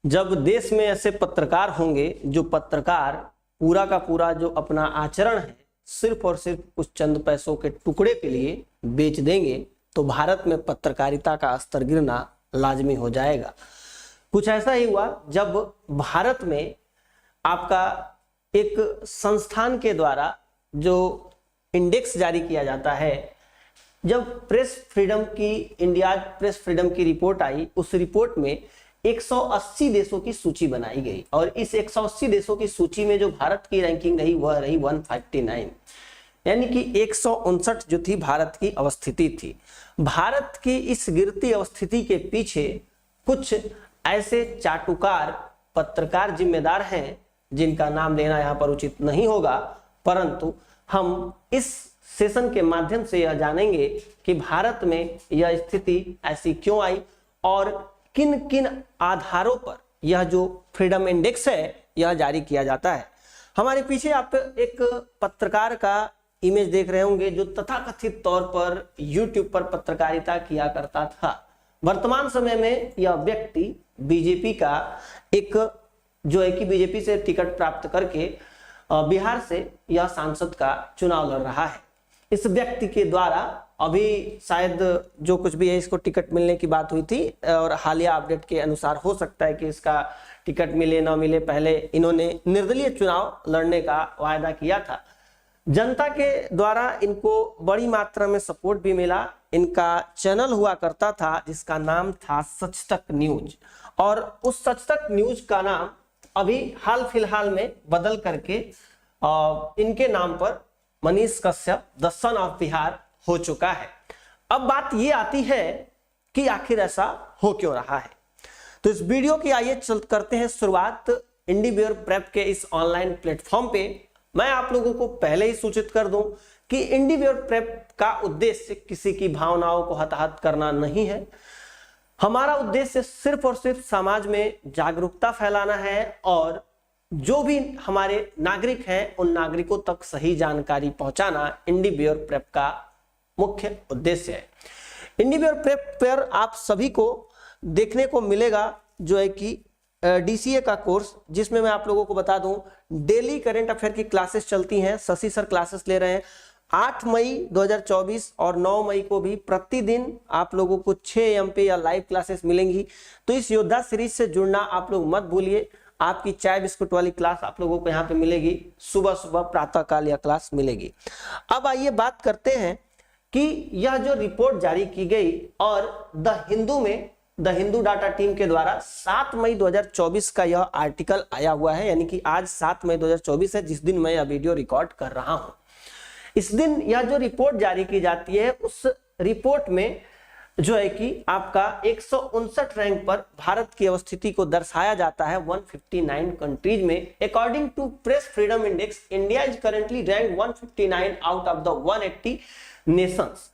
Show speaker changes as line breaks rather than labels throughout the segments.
जब देश में ऐसे पत्रकार होंगे जो पत्रकार पूरा का पूरा जो अपना आचरण है सिर्फ और सिर्फ कुछ चंद पैसों के टुकड़े के लिए बेच देंगे तो भारत में पत्रकारिता का स्तर गिरना लाजमी हो जाएगा। कुछ ऐसा ही हुआ जब भारत में आपका एक संस्थान के द्वारा जो इंडेक्स जारी किया जाता है, जब प्रेस फ्रीडम की इंडिया प्रेस फ्रीडम की रिपोर्ट आई, उस रिपोर्ट में 180 देशों की सूची बनाई गई और इस 180 देशों की सूची में जो भारत की रैंकिंग रही वह रही 159, यानी कि 159 जो थी भारत की अवस्थिति थी। भारत की इस गिरती अवस्थिति के पीछे कुछ ऐसे चाटुकार पत्रकार जिम्मेदार हैं जिनका नाम लेना यहाँ पर उचित नहीं होगा, परंतु हम इस सेशन के माध्यम से यह जानेंगे कि भारत में यह स्थिति ऐसी क्यों आई और किन किन आधारों पर यह जो फ्रीडम इंडेक्स है यह जारी किया जाता है। हमारे पीछे आप एक पत्रकार का इमेज देख रहे होंगे जो तथाकथित तौर पर YouTube पर पत्रकारिता किया करता था। वर्तमान समय में यह व्यक्ति बीजेपी का एक जो है कि बीजेपी से टिकट प्राप्त करके बिहार से यह सांसद का चुनाव लड़ रहा है। इस व्यक्ति के द्वारा अभी शायद जो कुछ भी है इसको टिकट मिलने की बात हुई थी और हालिया अपडेट के अनुसार हो सकता है कि इसका टिकट मिले ना मिले, पहले इन्होंने निर्दलीय चुनाव लड़ने का वायदा किया था। जनता के द्वारा इनको बड़ी मात्रा में सपोर्ट भी मिला। इनका चैनल हुआ करता था जिसका नाम था सच तक न्यूज और उस सच तक न्यूज का नाम अभी हाल फिलहाल में बदल करके इनके नाम पर Manish Kashyap the son of Bihar हो चुका है। अब बात ये आती है कि आखिर ऐसा हो क्यों रहा है, तो इस वीडियो की आइए करते हैं शुरुआत। इंडिव्यूअर प्रेप के इस ऑनलाइन प्लेटफॉर्म पे मैं आप लोगों को पहले ही सूचित कर दूं कि इंडिव्यूअर प्रेप का उद्देश्य किसी की भावनाओं को हताहत करना नहीं है। हमारा उद्देश्य सिर्फ और सिर्फ समाज में जागरूकता फैलाना है और जो भी हमारे नागरिक हैं उन नागरिकों तक सही जानकारी पहुंचाना इंडिव्यूअर प्रेप का मुख्य उद्देश्य है। इंडिव्यूअर प्रेप पर आप सभी को देखने को मिलेगा जो है कि डीसीए का कोर्स, जिसमें मैं आप लोगों को बता दूं डेली करंट अफेयर की क्लासेस चलती हैं। शशि सर क्लासेस ले रहे हैं 8 मई 2024 और 9 मई को भी प्रतिदिन आप लोगों को 6 AM पे या लाइव क्लासेस मिलेंगी। तो इस योद्धा सीरीज से जुड़ना आप लोग मत भूलिए। आपकी चाय बिस्कुट वाली क्लास आप लोगों को यहाँ पे मिलेगी, सुबह सुबह प्रातः काल यह क्लास मिलेगी। अब आइए बात करते हैं कि यह जो रिपोर्ट जारी की गई और द हिंदू में द हिंदू डाटा टीम के द्वारा 7 मई 2024 का यह आर्टिकल आया हुआ है, यानी कि आज 7 मई 2024 है जिस दिन मैं यह वीडियो रिकॉर्ड कर रहा हूं। इस दिन यह जो रिपोर्ट जारी की जाती है उस रिपोर्ट में जो है कि आपका 159 रैंक पर भारत की अवस्थिति को दर्शाया जाता है 159 कंट्रीज में। According to press freedom index India is currently rank 159 out of the 180 nations.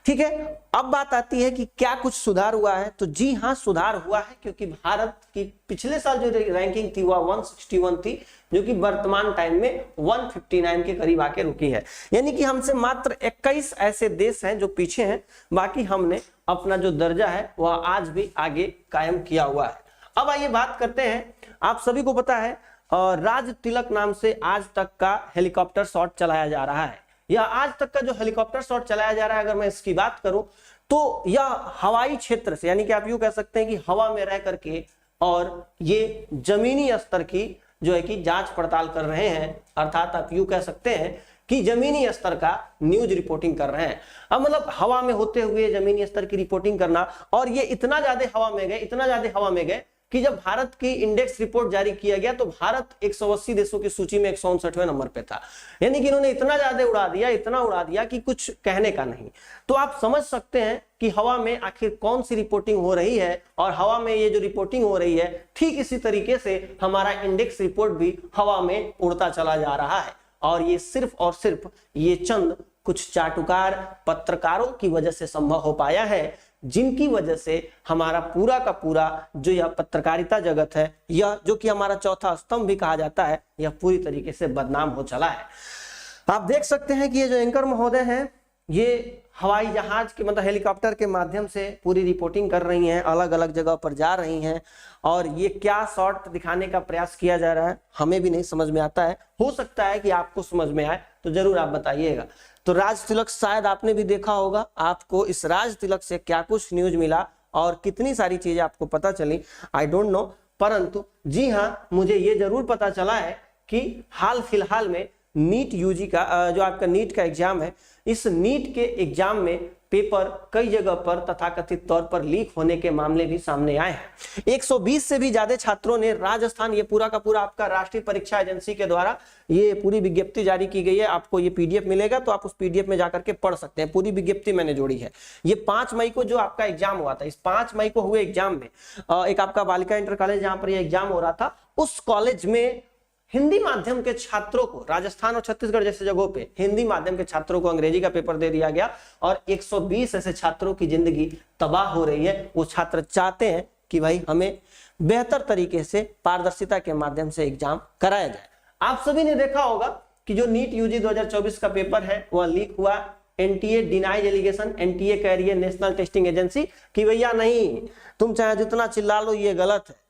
ठीक है, अब बात आती है कि क्या कुछ सुधार हुआ है, तो जी हाँ सुधार हुआ है, क्योंकि भारत की पिछले साल जो रैंकिंग थी वह 161 थी जो कि वर्तमान टाइम में 159 के करीब आके रुकी है। यानी कि हमसे मात्र 21 ऐसे देश हैं जो पीछे हैं, बाकी हमने अपना जो दर्जा है वह आज भी आगे कायम किया हुआ है। अब आइए बात करते हैं, आप सभी को पता है राज तिलक नाम से आज तक का हेलीकॉप्टर शॉट चलाया जा रहा है। यह आज तक का जो हेलीकॉप्टर शॉट चलाया जा रहा है, अगर मैं इसकी बात करूं तो यह हवाई क्षेत्र से, यानी कि आप यूं कह सकते हैं कि हवा में रह करके और ये जमीनी स्तर की जो है कि जांच पड़ताल कर रहे हैं, अर्थात आप यूं कह सकते हैं कि जमीनी स्तर का न्यूज रिपोर्टिंग कर रहे हैं। अब मतलब हवा में होते हुए जमीनी स्तर की रिपोर्टिंग करना, और ये इतना ज्यादा हवा में गए कि जब भारत की इंडेक्स रिपोर्ट जारी किया गया तो भारत 180 देशों की सूची में 159वें नंबर पे था। यानी कि इन्होंने इतना ज्यादा इतना उड़ा दिया कि कुछ कहने का नहीं। तो आप समझ सकते हैं कि हवा में आखिर कौन सी रिपोर्टिंग हो रही है, और हवा में ये जो रिपोर्टिंग हो रही है ठीक इसी तरीके से हमारा इंडेक्स रिपोर्ट भी हवा में उड़ता चला जा रहा है। और ये सिर्फ और सिर्फ ये चंद कुछ चाटुकार पत्रकारों की वजह से संभव हो पाया है, जिनकी वजह से हमारा पूरा का पूरा जो यह पत्रकारिता जगत है, यह जो कि हमारा चौथा स्तंभ भी कहा जाता है, यह पूरी तरीके से बदनाम हो चला है। आप देख सकते हैं कि ये जो एंकर महोदय हैं ये हवाई जहाज के मतलब हेलीकॉप्टर के माध्यम से पूरी रिपोर्टिंग कर रही हैं, अलग अलग जगह पर जा रही हैं, और ये क्या शॉट दिखाने का प्रयास किया जा रहा है हमें भी नहीं समझ में आता है। हो सकता है कि आपको समझ में आए तो जरूर आप बताइएगा। तो राज तिलक शायद आपने भी देखा होगा, आपको इस राज तिलक से क्या कुछ न्यूज मिला और कितनी सारी चीजें आपको पता चली, आई डोंट नो, परंतु जी हाँ, मुझे ये जरूर पता चला है कि हाल फिलहाल में नीट यूजी का जो आपका नीट का एग्जाम है, इस नीट के एग्जाम में पेपर कई जगह पर तथाकथित तौर पर लीक होने के मामले भी सामने आए हैं। 120 से भी ज्यादा छात्रों ने राजस्थान, ये पूरा का पूरा आपका राष्ट्रीय परीक्षा एजेंसी के द्वारा ये पूरी विज्ञप्ति जारी की गई है, आपको ये पीडीएफ मिलेगा तो आप उस पीडीएफ में जाकर के पढ़ सकते हैं, पूरी विज्ञप्ति मैंने जोड़ी है। ये 5 मई को जो आपका एग्जाम हुआ था, इस 5 मई को हुए एग्जाम में एक आपका बालिका इंटर कॉलेज जहां पर यह एग्जाम हो रहा था, उस कॉलेज में हिंदी माध्यम के छात्रों को, राजस्थान और छत्तीसगढ़ जैसे जगहों पे हिंदी माध्यम के छात्रों को अंग्रेजी का पेपर दे दिया गया और 120 ऐसे छात्रों की जिंदगी तबाह हो रही है। वो छात्र चाहते हैं कि भाई हमें बेहतर तरीके से पारदर्शिता के माध्यम से एग्जाम कराया जाए। आप सभी ने देखा होगा कि जो नीट यूजी 2024 का पेपर है वह लीक हुआ। एनटीए डिनाइज एलिगेशन, एनटीए कह रही है नेशनल टेस्टिंग एजेंसी कि भैया नहीं, तुम चाहे जितना चिल्ला लो ये गलत है।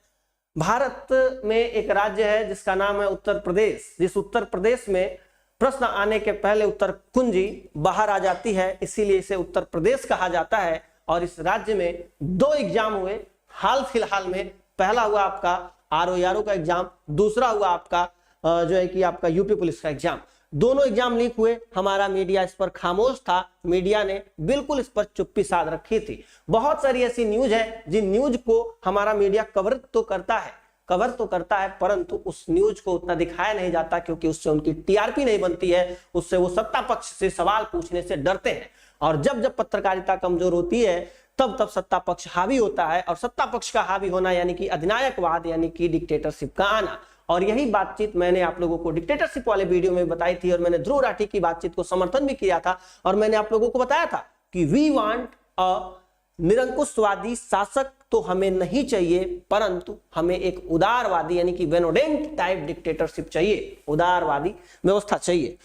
भारत में एक राज्य है जिसका नाम है उत्तर प्रदेश, जिस उत्तर प्रदेश में प्रश्न आने के पहले उत्तर कुंजी बाहर आ जाती है, इसीलिए इसे उत्तर प्रदेश कहा जाता है। और इस राज्य में 2 एग्जाम हुए हाल फिलहाल में, पहला हुआ आपका आरओ का एग्जाम, दूसरा हुआ आपका जो है कि आपका यूपी पुलिस का एग्जाम। दोनों एग्जाम लीक हुए, हमारा मीडिया इस पर खामोश था, मीडिया ने बिल्कुल इस पर चुप्पी साध रखी थी। बहुत सारी ऐसी न्यूज है जिन न्यूज को हमारा मीडिया कवर तो करता है, परंतु उस न्यूज को उतना दिखाया नहीं जाता क्योंकि उससे उनकी टीआरपी नहीं बनती है, उससे वो सत्ता पक्ष से सवाल पूछने से डरते हैं। और जब जब पत्रकारिता कमजोर होती है तब तब सत्ता पक्ष हावी होता है, और सत्ता पक्ष का हावी होना यानी कि अधिनायकवाद यानी कि डिक्टेटरशिप का आना। और यही बातचीत मैंने आप लोगों को डिक्टेटरशिप वाले वीडियो में बताई थी, और मैंने ध्रुव राठी की बातचीत को समर्थन भी किया था, और मैंने आप लोगों को बताया था कि वी वांट अ निरंकुशवादी शासक तो हमें नहीं चाहिए, परंतु हमें एक उदारवादी यानी कि बेनोडेंट टाइप डिक्टेटरशिप चाहिए, उदारवादी व्यवस्था चाहिए।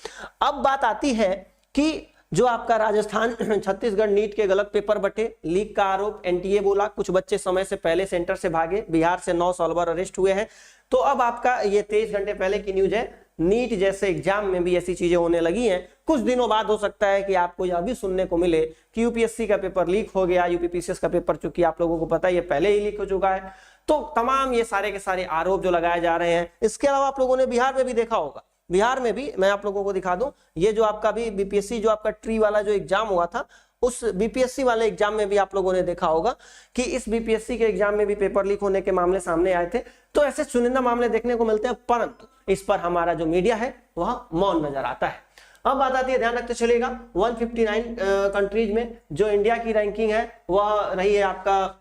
अब बात आती है कि जो आपका राजस्थान छत्तीसगढ़ नीट के गलत पेपर बटे, लीक का आरोप, एनटीए बोला, कुछ बच्चे समय से पहले सेंटर से भागे, बिहार से 9 सॉल्वर अरेस्ट हुए हैं। तो अब आपका ये 23 घंटे पहले की न्यूज है, नीट जैसे एग्जाम में भी ऐसी चीजें होने लगी हैं। कुछ दिनों बाद हो सकता है कि आपको यह भी सुनने को मिले कि यूपीएससी का पेपर लीक हो गया, यूपीपीसीएस का पेपर, चूंकि आप लोगों को पता है ये पहले ही लीक हो चुका है। तो तमाम ये सारे के सारे आरोप जो लगाए जा रहे हैं। इसके अलावा आप लोगों ने बिहार में भी देखा होगा, बिहार में भी मैं आप लोगों को दिखा दूं, ये जो आपका भी बीपीएससी जो आपका ट्री वाला जो एग्जाम हुआ था, उस बीपीएससी वाले एग्जाम में भी आप लोगों ने देखा होगा कि इस बीपीएससी के एग्जाम में भी पेपर लीक होने के मामले सामने आए थे। तो ऐसे चुनिंदा मामले देखने को मिलते हैं, परंतु इस पर हमारा जो मीडिया है वह मौन नजर आता है। अब बात आती है, ध्यान रखते चलेगा, 159 कंट्रीज में जो इंडिया की रैंकिंग है वह रही है आपका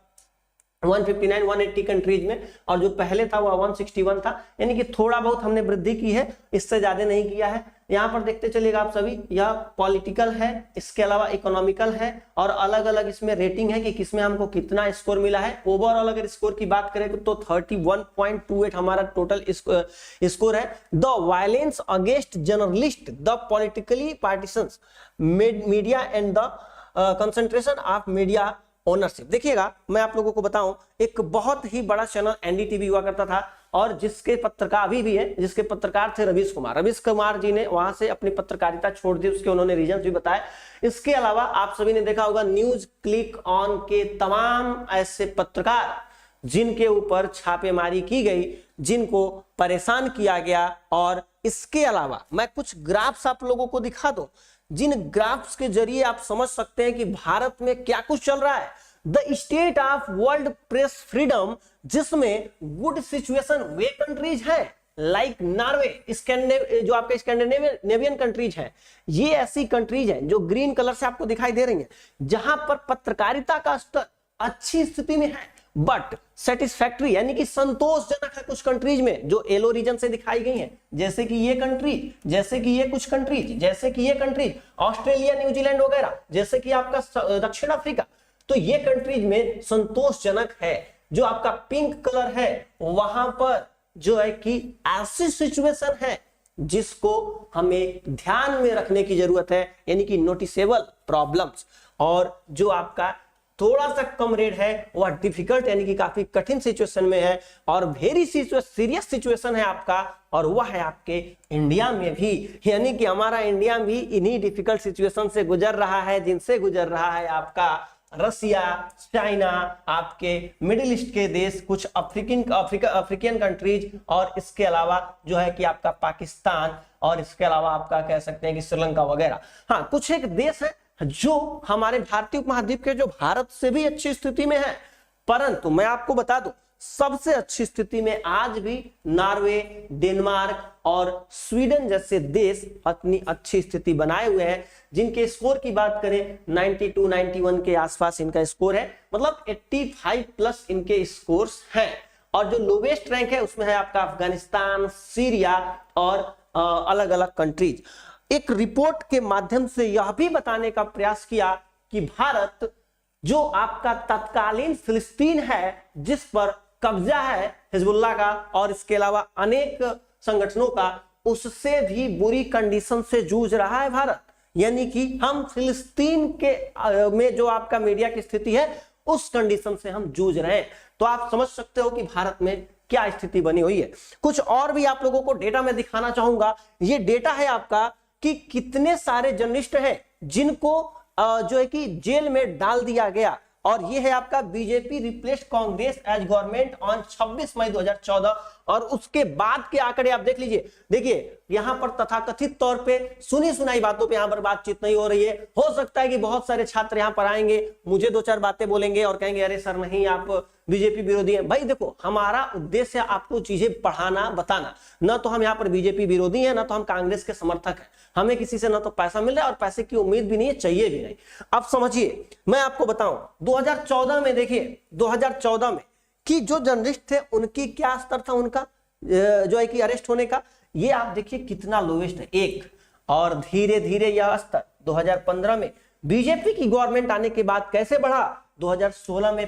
159 180 कंट्रीज में, और जो पहले था वह 161 था, यानी कि थोड़ा बहुत हमने वृद्धि की है, इससे ज्यादा नहीं किया है। यहाँ पर देखते चलिएगा आप सभी, यह पॉलिटिकल है, इसके अलावा इकोनॉमिकल है, और अलग अलग इसमें रेटिंग है कि किसमें हमको कितना स्कोर मिला है। ओवरऑल अगर स्कोर की बात करें तो 31.28 हमारा टोटल स्कोर है। The violence against journalist, the politically partitions, media and the concentration of media ownership. देखिएगा, मैं आप लोगों को बताऊं, एक बहुत ही बड़ा चैनल एनडीटीवी हुआ करता था, और जिसके पत्रकार अभी भी है, जिसके पत्रकार थे रवीश कुमार जी ने वहां से अपनी पत्रकारिता छोड़ दी, उसके उन्होंने रीजन भी बताए। इसके अलावा आप सभी ने देखा होगा न्यूज क्लिक ऑन के तमाम ऐसे पत्रकार जिनके ऊपर छापेमारी की गई, जिनको परेशान किया गया। और इसके अलावा मैं कुछ ग्राफ्स आप लोगों को दिखा दूं, जिन ग्राफ्स के जरिए आप समझ सकते हैं कि भारत में क्या कुछ चल रहा है। The state of world press freedom, जिसमें गुड सिचुएशन वे कंट्रीज है लाइक नॉर्वे, जो आपके स्कैंडिनेवियन कंट्रीज हैं, ये ऐसी कंट्रीज हैं जो ग्रीन कलर से आपको दिखाई दे रही हैं, जहां पर पत्रकारिता का स्तर अच्छी स्थिति में है, बट सेटिस्फैक्टरी यानी कि संतोषजनक है कुछ कंट्रीज में जो येलो रीजन से दिखाई गई हैं, जैसे कि ये कंट्री, जैसे कि ये कुछ कंट्रीज, जैसे कि ये कंट्रीज ऑस्ट्रेलिया, न्यूजीलैंड वगैरह, जैसे कि आपका दक्षिण अफ्रीका। तो ये कंट्रीज में संतोषजनक है। जो आपका पिंक कलर है वहां पर जो है कि ऐसी सिचुएशन है जिसको हमें ध्यान में रखने की जरूरत है, यानी कि नोटिसेबल प्रॉब्लम्स, और जो आपका थोड़ा सा कम रेट है वह डिफिकल्ट यानी कि काफी कठिन सिचुएशन में है, और वेरी सीरियस सिचुएशन है आपका, और वह है आपके इंडिया में भी, यानी कि हमारा इंडिया भी इन्हीं डिफिकल्ट सिचुएशन से गुजर रहा है जिनसे गुजर रहा है आपका रसिया, चाइना, आपके मिडिल ईस्ट के देश, कुछ अफ्रीकन कंट्रीज, और इसके अलावा जो है कि आपका पाकिस्तान, और इसके अलावा आपका कह सकते हैं कि श्रीलंका वगैरह। हाँ, कुछ एक देश है जो हमारे भारतीय उपमहाद्वीप के जो भारत से भी अच्छी स्थिति में है, परंतु मैं आपको बता दूं सबसे अच्छी स्थिति में आज भी नॉर्वे, डेनमार्क और स्वीडन जैसे देश अपनी अच्छी स्थिति बनाए हुए हैं, जिनके स्कोर की बात करें 92, 91 के आसपास इनका स्कोर है, मतलब 85 प्लस इनके स्कोर्स हैं। और जो लोवेस्ट रैंक है उसमें है आपका अफगानिस्तान, सीरिया और अलग अलग कंट्रीज। एक रिपोर्ट के माध्यम से यह भी बताने का प्रयास किया कि भारत जो आपका तत्कालीन फिलिस्तीन है, जिस पर कब्जा है हिजबुल्लाह का और इसके अलावा अनेक संगठनों का, उससे भी बुरी कंडीशन से जूझ रहा है भारत। यानी कि हम फिलिस्तीन के में जो आपका मीडिया की स्थिति है उस कंडीशन से हम जूझ रहे हैं। तो आप समझ सकते हो कि भारत में क्या स्थिति बनी हुई है। कुछ और भी आप लोगों को डेटा में दिखाना चाहूंगा। ये डेटा है आपका कि कितने सारे जर्नलिस्ट हैं जिनको जो है कि जेल में डाल दिया गया, और ये है आपका BJP replaced Congress as government on 26 May 2014, और उसके बाद के आंकड़े आप देख लीजिए। देखिए यहां पर तथाकथित तौर पे सुनी सुनाई बातों पे यहां पर बातचीत नहीं हो रही है। हो सकता है कि बहुत सारे छात्र यहां पर आएंगे, मुझे दो चार बातें बोलेंगे और कहेंगे अरे सर नहीं आप बीजेपी विरोधी हैं। भाई देखो, हमारा उद्देश्य आपको चीजें पढ़ाना, बताना। न तो हम यहाँ पर बीजेपी विरोधी हैं, न तो हम कांग्रेस के समर्थक हैं। हमें किसी से न तो पैसा मिल रहा है और पैसे की उम्मीद भी नहीं है, चाहिए भी नहीं। अब समझिए, मैं आपको बताऊं 2014 में, देखिए 2014 में कि जो जर्नलिस्ट थे उनकी क्या स्तर था उनका जो है कि अरेस्ट होने का, ये आप देखिए कितना लोवेस्ट है, 1। और धीरे धीरे यह स्तर 2015 में बीजेपी की गवर्नमेंट आने के बाद कैसे बढ़ा, 2016 में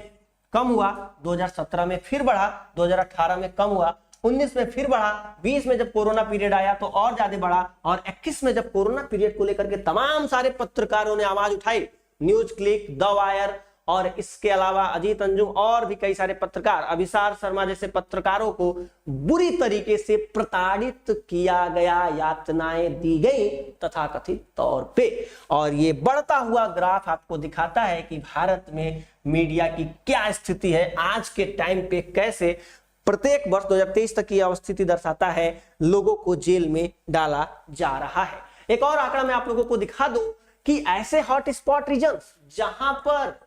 कम हुआ, 2017 में फिर बढ़ा, 2018 में कम हुआ, 19 में फिर बढ़ा, 20 में जब कोरोना पीरियड आया तो और ज्यादा बढ़ा, और 21 में जब कोरोना पीरियड को लेकर के तमाम सारे पत्रकारों ने आवाज उठाई, न्यूज क्लिक, द वायर और इसके अलावा अजीत अंजुम और भी कई सारे पत्रकार, अभिसार शर्मा जैसे पत्रकारों को बुरी तरीके से प्रताड़ित किया गया, यातनाएं दी गई तथाकथित तौर पे। और ये बढ़ता हुआ ग्राफ आपको दिखाता है कि भारत में मीडिया की क्या स्थिति है आज के टाइम पे, कैसे प्रत्येक वर्ष 2023 तक की स्थिति दर्शाता है, लोगों को जेल में डाला जा रहा है। एक और आंकड़ा मैं आप लोगों को दिखा दूं कि ऐसे हॉट स्पॉट रीजन्स जहां पर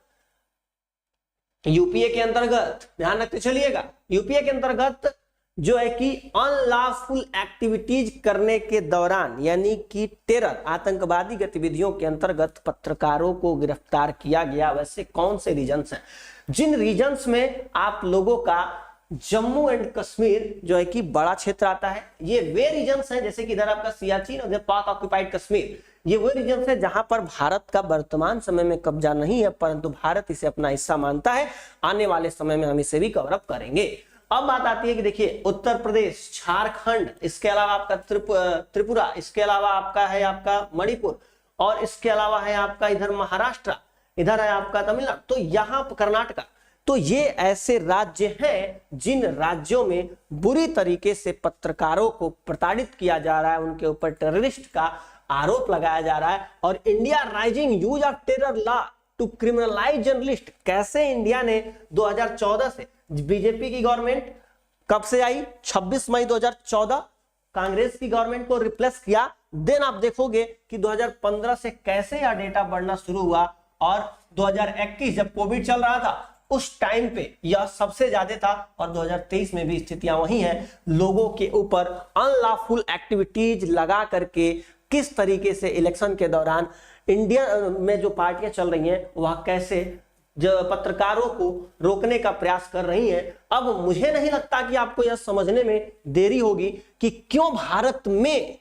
यूपीए के अंतर्गत, ध्यान रखते चलिएगा, यूपीए के अंतर्गत जो है कि अनलॉफुल एक्टिविटीज करने के दौरान, यानी कि टेरर, आतंकवादी गतिविधियों के अंतर्गत पत्रकारों को गिरफ्तार किया गया, वैसे कौन से रीजन्स हैं? जिन रीजन्स में आप लोगों का जम्मू एंड कश्मीर जो है कि बड़ा क्षेत्र आता है, ये वे रीजन्स हैं, जैसे कि इधर आपका सियाचिन और पाक ऑक्युपाइड कश्मीर, ये वो रीजन्स है जहां पर भारत का वर्तमान समय में कब्जा नहीं है, परंतु भारत इसे अपना हिस्सा मानता है। आने वाले समय में हम इसे भी कवर अप करेंगे। अब बात आती है कि देखिए उत्तर प्रदेश, झारखंड, इसके अलावा आपका त्रिपुरा, इसके अलावा आपका है आपका मणिपुर, और इसके अलावा है आपका इधर महाराष्ट्र, इधर है आपका तमिलनाडु, तो यहाँ कर्नाटका। तो ये ऐसे राज्य हैं जिन राज्यों में बुरी तरीके से पत्रकारों को प्रताड़ित किया जा रहा है, उनके ऊपर टेररिस्ट का आरोप लगाया जा रहा है। और India rising use of terror law to criminalise journalist, कैसे इंडिया ने 2014 से, बीजेपी की गवर्नमेंट कब से आई, 26 मई 2014, कांग्रेस की गवर्नमेंट को रिप्लेस किया। देन आप देखोगे कि 2015 से कैसे यह डेटा बढ़ना शुरू हुआ, और 2021 जब कोविड चल रहा था उस टाइम पे यह सबसे ज्यादा था, और 2023 में भी स्थितियां वही हैं। लोगों के ऊपर अनलॉफुल एक्टिविटीज लगा करके किस तरीके से इलेक्शन के दौरान इंडिया में जो पार्टियां चल रही हैं वह कैसे जो पत्रकारों को रोकने का प्रयास कर रही हैं। अब मुझे नहीं लगता कि आपको यह समझने में देरी होगी कि क्यों भारत में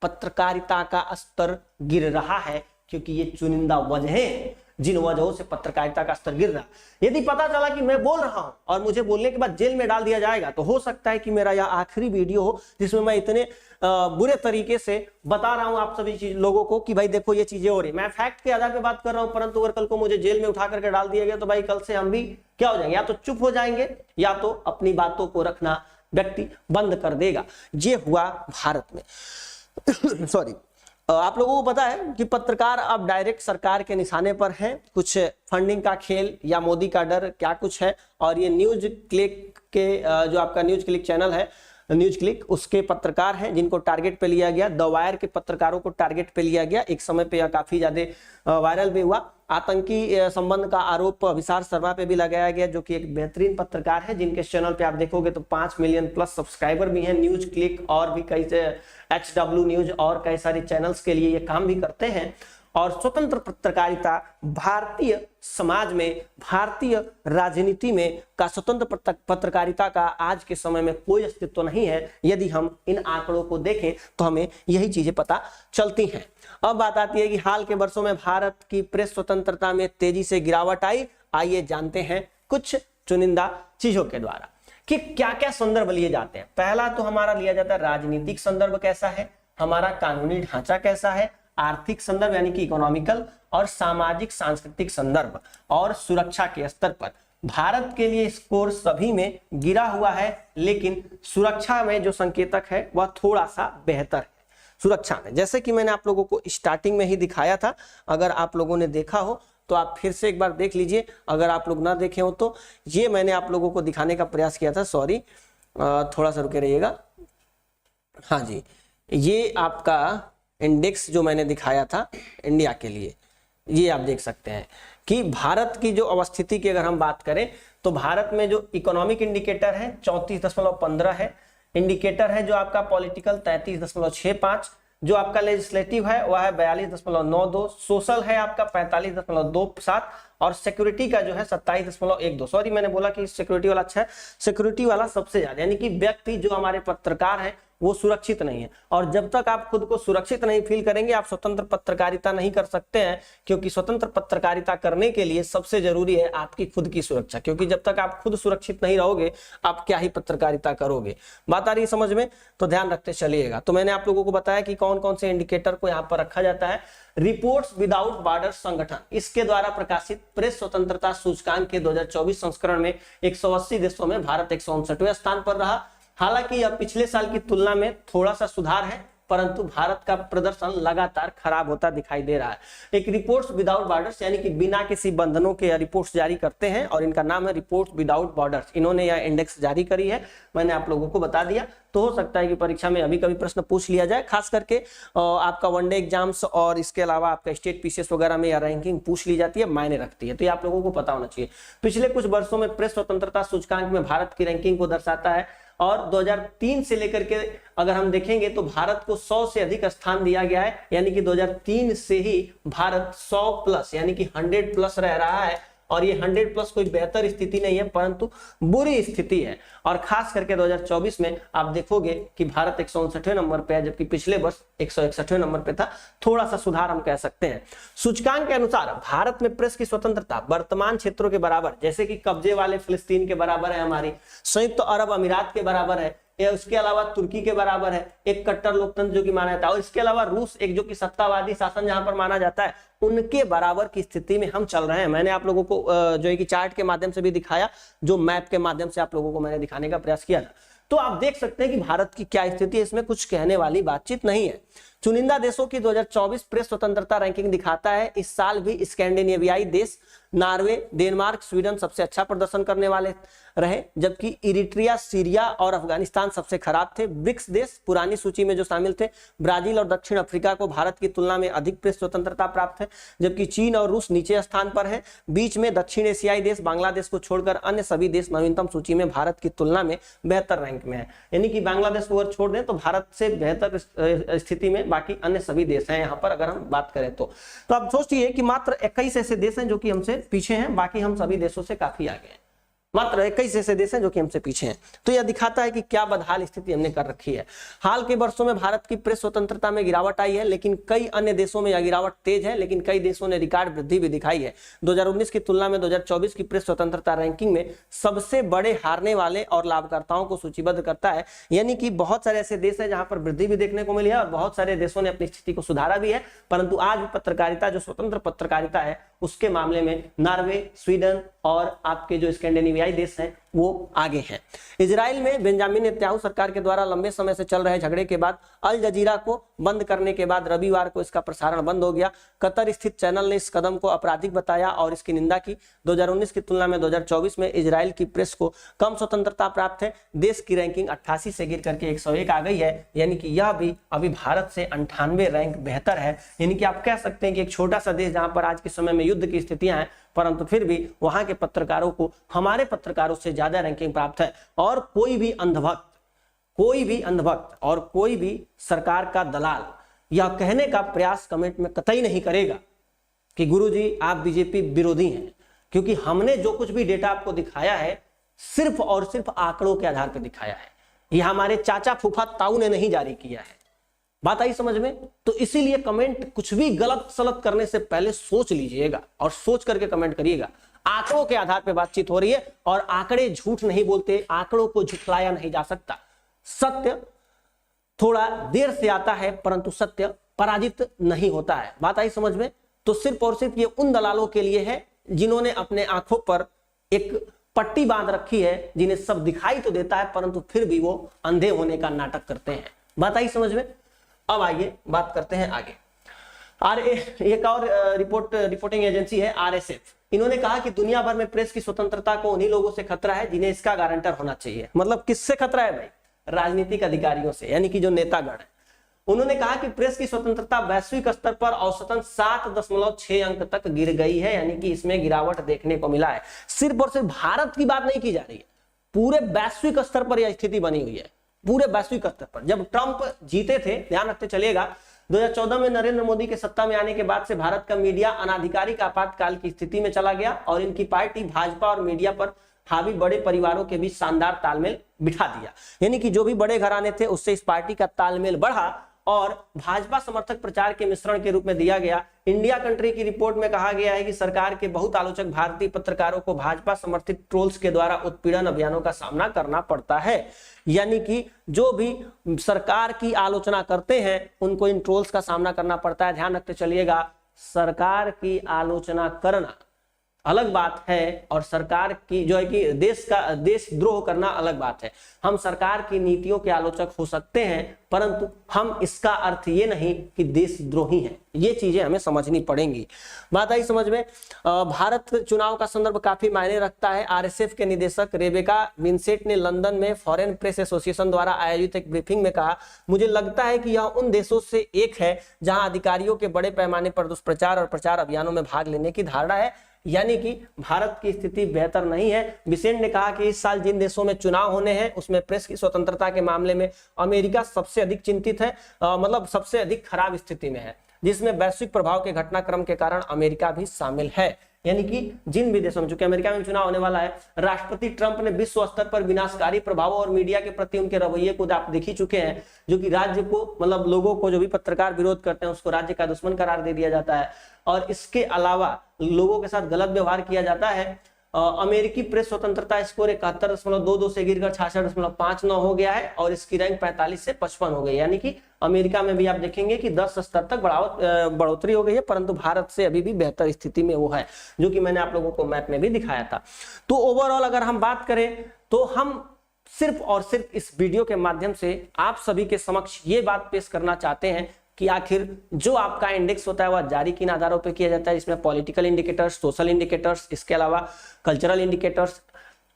पत्रकारिता का स्तर गिर रहा है, क्योंकि ये चुनिंदा वजहें, जिन वजहों से पत्रकारिता का स्तर गिर रहा है। यदि पता चला कि मैं बोल रहा हूं और मुझे बोलने के बाद जेल में डाल दिया जाएगा, तो हो सकता है कि मेरा यह आखिरी वीडियो हो जिसमें मैं इतने बुरे तरीके से बता रहा हूं आप सभी लोगों को कि भाई देखो ये चीजें हो रही। मैं फैक्ट के आधार पे बात कर रहा हूं, परंतु अगर कल को मुझे जेल में उठा करके डाल दिया गया तो भाई कल से हम भी क्या हो जाएंगे, या तो चुप हो जाएंगे या तो अपनी बातों को रखना व्यक्ति बंद कर देगा। ये हुआ भारत में। सॉरी, आप लोगों को पता है कि पत्रकार अब डायरेक्ट सरकार के निशाने पर हैं। कुछ फंडिंग का खेल या मोदी का डर क्या कुछ है। और ये न्यूज क्लिक के जो आपका न्यूज क्लिक चैनल है, न्यूज क्लिक, उसके पत्रकार हैं जिनको टारगेट पे लिया गया। द वायर के पत्रकारों को टारगेट पे लिया गया। एक समय पे यह काफी ज्यादा वायरल भी हुआ। आतंकी संबंध का आरोप अभिसार शर्मा पे भी लगाया गया, जो कि एक बेहतरीन पत्रकार है जिनके चैनल पे आप देखोगे तो 5 मिलियन प्लस सब्सक्राइबर भी हैं। न्यूज क्लिक और भी कई HW न्यूज और कई सारे चैनल्स के लिए ये काम भी करते हैं। और स्वतंत्र पत्रकारिता भारतीय समाज में, भारतीय राजनीति में का स्वतंत्र पत्रकारिता का आज के समय में कोई अस्तित्व नहीं है। यदि हम इन आंकड़ों को देखें तो हमें यही चीजें पता चलती हैं। अब बात आती है कि हाल के वर्षों में भारत की प्रेस स्वतंत्रता में तेजी से गिरावट आई। आइए जानते हैं कुछ चुनिंदा चीजों के द्वारा कि क्या क्या संदर्भ लिए जाते हैं। पहला तो हमारा लिया जाता है राजनीतिक संदर्भ कैसा है, हमारा कानूनी ढांचा कैसा है, आर्थिक संदर्भ यानी कि इकोनॉमिकल, और सामाजिक सांस्कृतिक संदर्भ, और सुरक्षा के स्तर पर। भारत के लिए स्कोर सभी में गिरा हुआ है, लेकिन सुरक्षा में जो संकेतक है वह थोड़ा सा बेहतर है। सुरक्षा में जैसे कि मैंने आप लोगों को स्टार्टिंग में ही दिखाया था, अगर आप लोगों ने देखा हो तो आप फिर से एक बार देख लीजिए। अगर आप लोग ना देखे हो तो ये मैंने आप लोगों को दिखाने का प्रयास किया था। सॉरी, थोड़ा सा रुके रहिएगा। हाँ जी, ये आपका इंडेक्स जो मैंने दिखाया था इंडिया के लिए, ये आप देख सकते हैं कि भारत की जो अवस्थिति की अगर हम बात करें तो भारत में जो इकोनॉमिक इंडिकेटर है 34.15 है, इंडिकेटर है जो आपका पॉलिटिकल 33.65, जो आपका लेजिस्लेटिव है वह है 42.92, सोशल है आपका 45.27, और सिक्योरिटी का जो है 27.12। सॉरी, मैंने बोला कि सिक्योरिटी वाला अच्छा है, सिक्योरिटी वाला सबसे ज्यादा, यानी कि व्यक्ति जो हमारे पत्रकार हैं वो सुरक्षित नहीं है। और जब तक आप खुद को सुरक्षित नहीं फील करेंगे आप स्वतंत्र पत्रकारिता नहीं कर सकते हैं, क्योंकि स्वतंत्र पत्रकारिता करने के लिए सबसे जरूरी है आपकी खुद की सुरक्षा, क्योंकि जब तक आप खुद सुरक्षित नहीं रहोगे आप क्या ही पत्रकारिता करोगे। बात आ रही है समझ में, तो ध्यान रखते चलिएगा। तो मैंने आप लोगों को बताया कि कौन कौन से इंडिकेटर को यहाँ पर रखा जाता है। रिपोर्ट्स विदाउट बॉर्डर संगठन, इसके द्वारा प्रकाशित प्रेस स्वतंत्रता सूचकांक के 2024 संस्करण में 180 देशों में भारत 159वें स्थान पर रहा। हालांकि यह पिछले साल की तुलना में थोड़ा सा सुधार है, परंतु भारत का प्रदर्शन लगातार खराब होता दिखाई दे रहा है। एक रिपोर्ट्स विदाउट बॉर्डर्स यानी कि बिना किसी बंधनों के रिपोर्ट्स जारी करते हैं, और इनका नाम है रिपोर्ट्स विदाउट बॉर्डर्स। इन्होंने यह इंडेक्स जारी करी है, मैंने आप लोगों को बता दिया। तो हो सकता है कि परीक्षा में अभी कभी प्रश्न पूछ लिया जाए, खास करके आपका वनडे एग्जाम्स और इसके अलावा आपका स्टेट पीसीएस वगैरह में यह रैंकिंग पूछ ली जाती है, मायने रखती है। तो ये आप लोगों को पता होना चाहिए। पिछले कुछ वर्षों में प्रेस स्वतंत्रता सूचकांक में भारत की रैंकिंग को दर्शाता है, और 2003 से लेकर के अगर हम देखेंगे तो भारत को 100 से अधिक स्थान दिया गया है, यानी कि 2003 से ही भारत 100 प्लस यानी कि 100 प्लस रह रहा है। और ये 100 प्लस कोई बेहतर स्थिति नहीं है, परंतु बुरी स्थिति है। और खास करके 2024 में आप देखोगे कि भारत 159वें नंबर पे है, जबकि पिछले वर्ष 161वें नंबर पे था। थोड़ा सा सुधार हम कह सकते हैं। सूचकांक के अनुसार भारत में प्रेस की स्वतंत्रता वर्तमान क्षेत्रों के बराबर, जैसे कि कब्जे वाले फिलिस्तीन के बराबर है, हमारी संयुक्त अरब अमीरात के बराबर है, या उसके अलावा तुर्की के बराबर है, एक कट्टर लोकतंत्र जो कि माना जाता है, और इसके अलावा रूस एक जो कि सत्तावादी शासन जहां पर माना जाता है, उनके बराबर की स्थिति में हम चल रहे हैं। मैंने आप लोगों को जो है कि चार्ट के माध्यम से भी दिखाया, जो मैप के माध्यम से आप लोगों को मैंने दिखाने का प्रयास किया था। तो आप देख सकते हैं कि भारत की क्या स्थिति है, इसमें कुछ कहने वाली बातचीत नहीं है। चुनिंदा देशों की 2024 प्रेस स्वतंत्रता रैंकिंग दिखाता है इस साल भी स्कैंडिनेवियाई देश नॉर्वे, डेनमार्क, स्वीडन सबसे अच्छा प्रदर्शन करने वाले रहे, जबकि इरिट्रिया, सीरिया और अफगानिस्तान सबसे खराब थे। ब्रिक्स देश पुरानी सूची में जो शामिल थे, ब्राजील और दक्षिण अफ्रीका को भारत की तुलना में अधिक प्रेस स्वतंत्रता प्राप्त है, जबकि चीन और रूस नीचे स्थान पर है। बीच में दक्षिण एशियाई देश बांग्लादेश को छोड़कर अन्य सभी देश नवीनतम सूची में भारत की तुलना में बेहतर रैंक में है, यानी कि बांग्लादेश को अगर छोड़ दें तो भारत से बेहतर स्थिति में बाकी अन्य सभी देश हैं यहाँ पर अगर हम बात करें तो आप सोचिए कि मात्र 21 ऐसे देश हैं जो कि हमसे पीछे हैं, बाकी हम सभी देशों से काफी आगे हैं। मात्र 21 ऐसे देश हैं जो कि हमसे पीछे हैं। तो यह दिखाता है कि क्या बदहाल स्थिति हमने कर रखी है। हाल के वर्षों में भारत की प्रेस स्वतंत्रता में गिरावट आई है, लेकिन कई अन्य देशों में यह गिरावट तेज है, लेकिन कई देशों ने रिकॉर्ड वृद्धि भी दिखाई है। 2019 की तुलना में 2024 की प्रेस स्वतंत्रता रैंकिंग में सबसे बड़े हारने वाले और लाभकर्ताओं को सूचीबद्ध करता है। यानी कि बहुत सारे ऐसे देश हैं जहां पर वृद्धि भी देखने को मिली है और बहुत सारे देशों ने अपनी स्थिति को सुधारा भी है, परंतु आज भी पत्रकारिता, जो स्वतंत्र पत्रकारिता है, उसके मामले में नॉर्वे, स्वीडन और आपके जो स्कैंडिनेवियाई देश हैं वो आगे हैं। इजराइल में बेंजामिन नेतन्याहू सरकार के द्वारा लंबे समय से चल रहे झगड़े के बाद अल जजीरा को बंद करने के बाद रविवार को इसका प्रसारण बंद हो गया। कतर स्थित चैनल ने इस कदम को आपराधिक बताया और इसकी निंदा की। 2019 की तुलना में 2024 में इजराइल की प्रेस को कम स्वतंत्रता प्राप्त है। देश की रैंकिंग 88 से गिर करके 101 आ गई है, यानी कि यह भी अभी भारत से 98 रैंक बेहतर है। यानी कि आप कह सकते हैं कि एक छोटा सा देश जहां पर आज के समय में युद्ध की स्थितियां हैं, परंतु फिर भी वहां के पत्रकारों को हमारे पत्रकारों से ज्यादा रैंकिंग प्राप्त है। और कोई भी अंधभक्त और कोई भी सरकार का दलाल यह कहने का प्रयास कमेंट में कतई नहीं करेगा कि गुरुजी आप बीजेपी विरोधी हैं, क्योंकि हमने जो कुछ भी डेटा आपको दिखाया है सिर्फ और सिर्फ आंकड़ों के आधार पर दिखाया है। यह हमारे चाचा फूफा ताऊ ने नहीं जारी किया है। बात आई समझ में? तो इसीलिए कमेंट कुछ भी गलत सलत करने से पहले सोच लीजिएगा और सोच करके कमेंट करिएगा। आंकड़ों के आधार पर बातचीत हो रही है और आंकड़े झूठ नहीं बोलते, आंकड़ों को झुठलाया नहीं जा सकता। सत्य थोड़ा देर से आता है, परंतु सत्य पराजित नहीं होता है। बात आई समझ में? तो सिर्फ और सिर्फ ये उन दलालों के लिए है जिन्होंने अपने आंखों पर एक पट्टी बांध रखी है, जिन्हें सब दिखाई तो देता है परंतु फिर भी वो अंधे होने का नाटक करते हैं। बात आई समझ में? अब आइए बात करते हैं आगे। एक और रिपोर्टिंग एजेंसी है RSF। इन्होंने कहा कि दुनिया भर में प्रेस की स्वतंत्रता को उन्हीं लोगों से खतरा है जिन्हें इसका गारंटर होना चाहिए। मतलब किससे खतरा है भाई? राजनीतिक अधिकारियों से, यानी कि जो नेतागण है। उन्होंने कहा कि प्रेस की स्वतंत्रता वैश्विक स्तर पर औसतन 7.6 अंक तक गिर गई है, यानी कि इसमें गिरावट देखने को मिला है। सिर्फ और सिर्फ भारत की बात नहीं की जा रही है, पूरे वैश्विक स्तर पर यह स्थिति बनी हुई है। पूरे वैश्विक स्तर पर जब ट्रंप जीते थे, ध्यान रखते चलिएगा, 2014 में नरेंद्र मोदी के सत्ता में आने के बाद से भारत का मीडिया अनाधिकारिक आपातकाल की स्थिति में चला गया और इनकी पार्टी भाजपा और मीडिया पर हावी बड़े परिवारों के बीच शानदार तालमेल बिठा दिया। यानी कि जो भी बड़े घराने थे उससे इस पार्टी का तालमेल बढ़ा और भाजपा समर्थक प्रचार के मिश्रण के रूप में दिया गया। इंडिया कंट्री की रिपोर्ट में कहा गया है कि सरकार के बहुत आलोचक भारतीय पत्रकारों को भाजपा समर्थित ट्रोल्स के द्वारा उत्पीड़न अभियानों का सामना करना पड़ता है। यानी कि जो भी सरकार की आलोचना करते हैं उनको इन ट्रोल्स का सामना करना पड़ता है। ध्यान रखते चलिएगा, सरकार की आलोचना करना अलग बात है और सरकार की जो है कि देशद्रोह करना अलग बात है। हम सरकार की नीतियों के आलोचक हो सकते हैं, परंतु हम इसका अर्थ ये नहीं कि देशद्रोही हैं। ये चीजें हमें समझनी पड़ेंगी। बात आई समझ में? भारत चुनाव का संदर्भ काफी मायने रखता है। RSF के निदेशक रेबेका विंसेंट ने लंदन में फॉरेन प्रेस एसोसिएशन द्वारा आयोजित एक ब्रीफिंग में कहा, मुझे लगता है कि यह उन देशों से एक है जहां अधिकारियों के बड़े पैमाने पर दुष्प्रचार और प्रचार अभियानों में भाग लेने की धारणा है। यानी कि भारत की स्थिति बेहतर नहीं है। विसेंट ने कहा कि इस साल जिन देशों में चुनाव होने हैं उसमें प्रेस की स्वतंत्रता के मामले में अमेरिका सबसे अधिक चिंतित है, मतलब सबसे अधिक खराब स्थिति में है, जिसमें वैश्विक प्रभाव के घटनाक्रम के कारण अमेरिका भी शामिल है। यानी कि जिन भी देशों में, चूंकि अमेरिका में चुनाव होने वाला है, राष्ट्रपति ट्रंप ने विश्व स्तर पर विनाशकारी प्रभावों और मीडिया के प्रति उनके रवैये को आप देख ही चुके हैं, जो कि राज्य को, मतलब लोगों को, जो भी पत्रकार विरोध करते हैं उसको राज्य का दुश्मन करार दे दिया जाता है और इसके अलावा लोगों के साथ गलत व्यवहार किया जाता है। अमेरिकी प्रेस स्वतंत्रता स्कोर 71.22 से गिरकर 66.59 हो गया है और इसकी रैंक 45 से 55 हो गई। यानी कि अमेरिका में भी आप देखेंगे कि 10 स्तर तक बढ़ोतरी हो गई है, परंतु भारत से अभी भी बेहतर स्थिति में वो है, जो कि मैंने आप लोगों को मैप में भी दिखाया था। तो ओवरऑल अगर हम बात करें तो हम सिर्फ और सिर्फ इस वीडियो के माध्यम से आप सभी के समक्ष ये बात पेश करना चाहते हैं कि आखिर जो आपका इंडेक्स होता है वह जारी किन आधारों पर किया जाता है। इसमें पॉलिटिकल इंडिकेटर्स, सोशल इंडिकेटर्स, इसके अलावा कल्चरल इंडिकेटर्स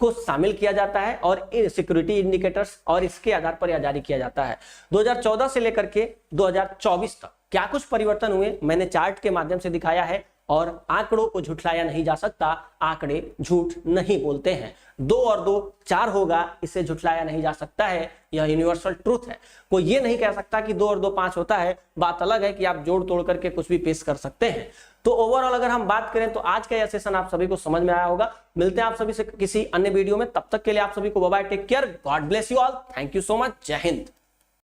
को शामिल किया जाता है और सिक्योरिटी इंडिकेटर्स, और इसके आधार पर यह जारी किया जाता है। 2014 से लेकर के 2024 तक क्या कुछ परिवर्तन हुए मैंने चार्ट के माध्यम से दिखाया है और आंकड़ों को झुठलाया नहीं जा सकता, आंकड़े झूठ नहीं बोलते हैं। 2 और 2 4 होगा, इसे झुठलाया नहीं जा सकता है, यह यूनिवर्सल ट्रूथ है। कोई ये नहीं कह सकता कि 2 और 2 5 होता है, बात अलग है कि आप जोड़ तोड़ करके कुछ भी पेश कर सकते हैं। तो ओवरऑल अगर हम बात करें तो आज का यह सेशन आप सभी को समझ में आया होगा। मिलते हैं आप सभी से किसी अन्य वीडियो में, तब तक के लिए आप सभी को bye bye, take care, God bless you all, thank you so much, जय हिंद।